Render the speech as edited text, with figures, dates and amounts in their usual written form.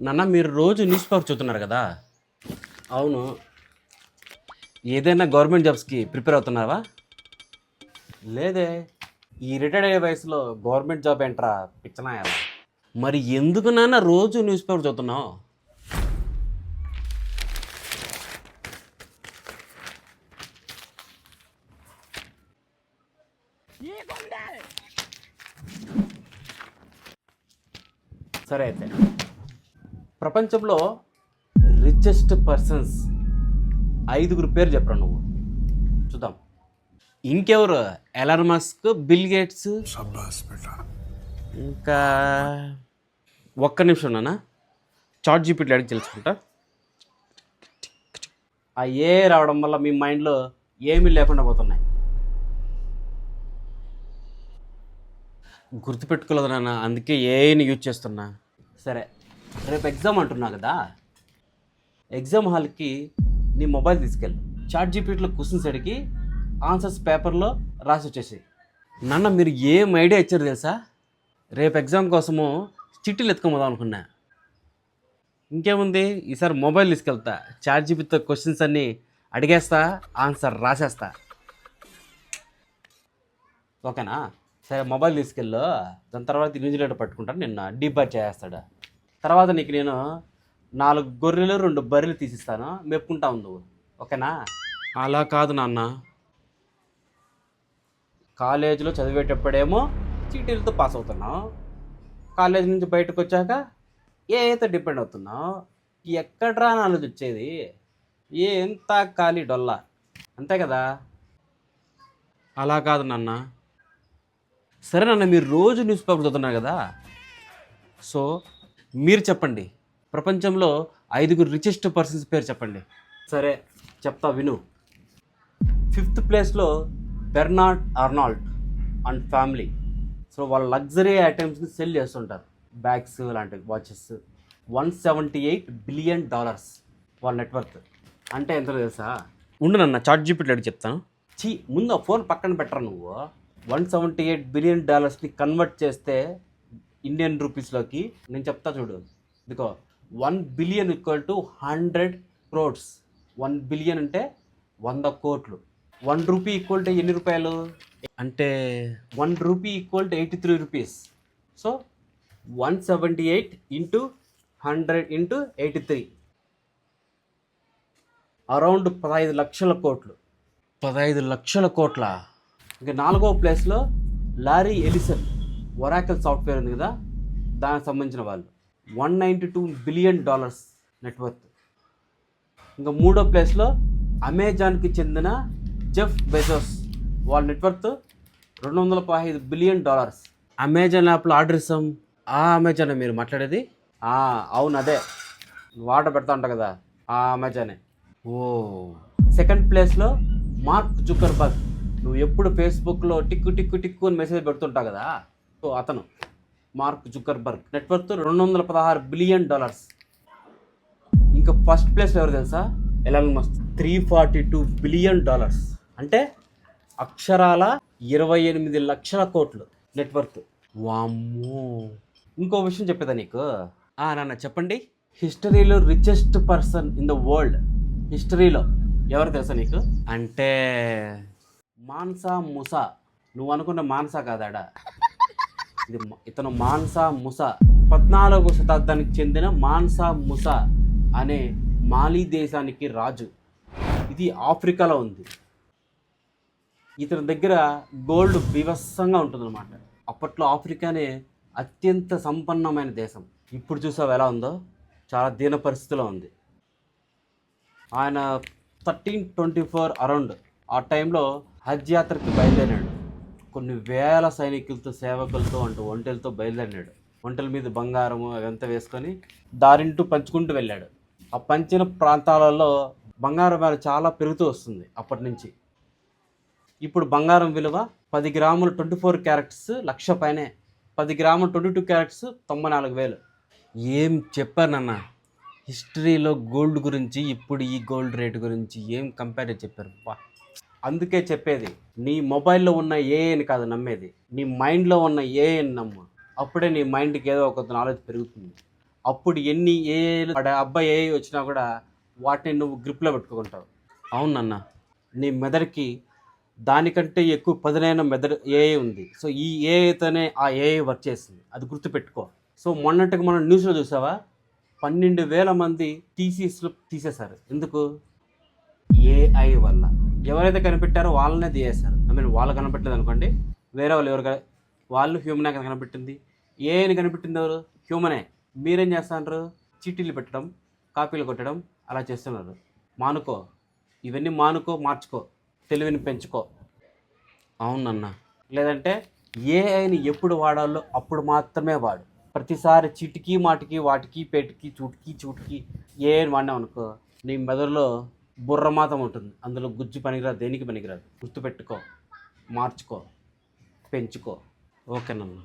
నాన్న మీరు రోజు న్యూస్ పేపర్ చూస్తున్నారు కదా? అవును. ఏదైనా గవర్నమెంట్ జాబ్స్కి ప్రిపేర్ అవుతున్నావా? లేదే. ఈ రిటైర్డ్ అయ్యే వయసులో గవర్నమెంట్ జాబ్ ఏంట్రా పిచ్చనాయాల. మరి ఎందుకు నాన్న రోజు న్యూస్ పేపర్ చదువుతున్నావు? సరే అయితే ప్రపంచంలో రిచెస్ట్ పర్సన్స్ 5 పేరు చెప్పరా నువ్వు చూద్దాం. ఇంకెవరు? ఎలాన్ మస్క్, బిల్ గేట్స్, ఇంకా ఒక్క నిమిషం నాన్న చాట్ జీపీటీ అడిగి తెలుసుకుంటా. ఆ ఏ రావడం వల్ల మీ మైండ్లో ఏమీ లేకుండా పోతున్నాయి. గుర్తుపెట్టుకోలేదు నాన్న, అందుకే ఏని యూజ్ చేస్తున్నా. సరే, రేపు ఎగ్జామ్ అంటున్నా కదా, ఎగ్జామ్ హాల్కి నీ మొబైల్ తీసుకెళ్ళి చాట్ జీపీటీలో క్వశ్చన్స్ అడిగి ఆన్సర్స్ పేపర్లో రాసి వచ్చేసి. నాన్న మీరు ఏం ఐడియా ఇచ్చారు తెలుసా? రేపు ఎగ్జామ్ కోసము చిట్టీలు ఎత్తుకోమోదాం అనుకున్నా. ఇంకేముంది, ఈసారి మొబైల్ తీసుకెళ్తా, చాట్ జీపీటీతో క్వశ్చన్స్ అన్నీ అడిగేస్తా, ఆన్సర్ రాసేస్తా. ఓకేనా? సరే మొబైల్ తీసుకెళ్ళు, దాని తర్వాత ఇన్విజిలేటర్ పట్టుకుంటాను, నిన్న డీబార్ చేస్తాడు. తర్వాత నీకు నేను 4 గొర్రెలు 2 బర్రెలు తీసిస్తాను, మెప్పుకుంటా ఉంది. ఓకేనా? అలా కాదు నాన్న, కాలేజీలో చదివేటప్పుడేమో చీటీలతో పాస్ అవుతున్నావు, కాలేజీ నుంచి బయటకు వచ్చాక ఏతో డిపెండ్ అవుతున్నావు. ఎక్కడ్రా నాలెడ్జ్ వచ్చేది? ఎంత ఖాళీ డొల్లా, అంతే కదా? అలా కాదు నాన్న. సరే నాన్న, మీరు రోజు న్యూస్ పేపర్ చదువుతున్నారు కదా, సో మీరు చెప్పండి, ప్రపంచంలో 5 రిచెస్ట్ పర్సన్స్ పేరు చెప్పండి. సరే చెప్తా విను. 5th ప్లేస్లో Bernard Arnold and family. So వాళ్ళ లగ్జరీ ఐటమ్స్ని సెల్ చేస్తుంటారు, బ్యాగ్స్ లాంటివి, వాచెస్. $178 బిలియన్ వాళ్ళ నెట్వర్క్. అంటే ఎంత తెలుసా? ఉండు నన్న చాట్ జీపీటీ అడిగి చెప్తాను. ముందు ఆ ఫోన్ పక్కన పెట్టరా నువ్వు. $178 బిలియన్ కన్వర్ట్ చేస్తే ఇండియన్ రూపీస్లోకి నేను చెప్తా చూడు. ఇదిగో 1 billion equal to 100 crores. 1 billion అంటే 100 కోట్లు. 1 రూపీ ఈక్వల్ టు ఎన్ని రూపాయలు అంటే 1 rupee equal to 83 rupees. So 178 into 100 into 83, around 15 లక్షల కోట్లు. 15 లక్షల కోట్ల. ఇంకా 4వ ప్లేస్లో లారీ ఎలిసన్, ఒరాకిల్ సాఫ్ట్వేర్ ఉంది కదా, దానికి సంబంధించిన వాళ్ళు. $192 బిలియన్ నెట్వర్త్. ఇంకా 3వ ప్లేస్లో అమెజాన్కి చెందిన జెఫ్ బెజోస్, వాళ్ళ నెట్వర్త్ $215 బిలియన్. అమెజాన్ యాప్లో ఆర్డర్ ఇస్తాం, ఆ అమెజానే మీరు మాట్లాడేది? అవును అదే, వాటర్ పెడతా ఉంటా కదా, ఆ అమెజానే. ఓ. 2nd ప్లేస్లో మార్క్ జుకర్బర్గ్. నువ్వు ఎప్పుడు ఫేస్బుక్లో టిక్కు టిక్కు టిక్కు అని మెసేజ్ పెడుతుంటావు కదా, సో అతను మార్క్ జుకర్బర్గ్, నెట్వర్త్ $216 బిలియన్. ఇంకా 1st ప్లేస్లో ఎవరు తెలుసా? Elon Musk, $342 billion. అంటే అక్షరాల 28 లక్షల కోట్లు నెట్వర్త్. వామ్మో. ఇంకో విషయం చెప్పేదా నీకు? నాన్న చెప్పండి. హిస్టరీలో richest person in the world, హిస్టరీలో ఎవరు తెలుసా నీకు? అంటే మాన్సా ముసా. నువ్వు అనుకున్న మాన్సా కాదాడా, ఇతను మాన్సా ముసా. 14వ శతాబ్దానికి చెందిన మాన్సా ముసా అనే మాలి దేశానికి రాజు. ఇది ఆఫ్రికాలో ఉంది. ఇతని దగ్గర గోల్డ్ బీభత్సంగా ఉంటుందన్నమాట. అప్పట్లో ఆఫ్రికానే అత్యంత సంపన్నమైన దేశం. ఇప్పుడు చూసావు ఎలా ఉందో, చాలా దీన పరిస్థితిలో ఉంది. ఆయన 1324 అరౌండ్ ఆ టైంలో హజ్ యాత్రకి బయలుదేరాడు. కొన్ని వేల సైనికులతో, సేవకులతో ఒంటెలతో బయలుదేరినాడు. ఒంటెల మీద బంగారము అవంతా వేసుకొని దారింటూ పంచుకుంటూ వెళ్ళాడు. ఆ పంచిన ప్రాంతాలలో బంగారం విలువ చాలా పెరుగుతూ వస్తుంది అప్పటి నుంచి. ఇప్పుడు బంగారం విలువ 10 గ్రాములు 24 క్యారెట్స్ లక్ష పైనే, 10 గ్రాములు 22 క్యారెట్స్ 94,000. ఏం చెప్పానన్న, హిస్టరీలో గోల్డ్ గురించి ఇప్పుడు ఈ గోల్డ్ రేటు గురించి ఏం కంపేర్ చెప్పారు. అందుకే చెప్పేది, నీ మొబైల్లో ఉన్న ఏఐని కాదు నమ్మేది, నీ మైండ్లో ఉన్న ఏఐని నమ్ము. అప్పుడే నీ మైండ్కి ఏదో ఒక నాలెడ్జ్ పెరుగుతుంది. అప్పుడు ఎన్ని ఏఐలు అబ్బాయి ఏఐ వచ్చినా కూడా వాటిని నువ్వు గ్రిప్లో పెట్టుకుంటావు. అవునన్న, నీ మెదడుకి దానికంటే ఎక్కువ పదునైన మెదడు ఏఐ ఉంది. సో ఈ ఏఐతోనే ఆ ఏఐ వర్క్ చేస్తుంది, అది గుర్తుపెట్టుకో. సో మొన్నటికి మనం న్యూస్లో చూసావా, 12,000 మంది టీసీఎస్లు తీసేశారు. ఎందుకు? ఏఐ వల్ల. ఎవరైతే కనిపెట్టారో వాళ్ళనే తీసేశారు. వాళ్ళు కనిపెట్టలేదు అనుకోండి, వేరే వాళ్ళు వాళ్ళు హ్యూమనే కదా కనిపెట్టింది. ఏఐని కనిపెట్టింది ఎవరు? హ్యూమనే. మీరేం చేస్తున్నారు? చీటీలు పెట్టడం, కాపీలు కొట్టడం అలా చేస్తున్నారు. మానుకో, ఇవన్నీ మానుకో, మార్చుకో, తెలివిని పెంచుకో. అవునన్నా, లేదంటే ఏఐని ఎప్పుడు వాడాలో అప్పుడు మాత్రమే వాడు. ప్రతిసారి చిటికి మాటికి వాటికి పేటికి చూటికి ఏఐని వాడినాం అనుకో, నీ మెదడులో బుర్ర మాత్రం ఉంటుంది, అందులో గుజ్జు పనికిరాదు, దేనికి పనికిరాదు. గుర్తుపెట్టుకో, మార్చుకో, పెంచుకో. ఓకేనమ్మా.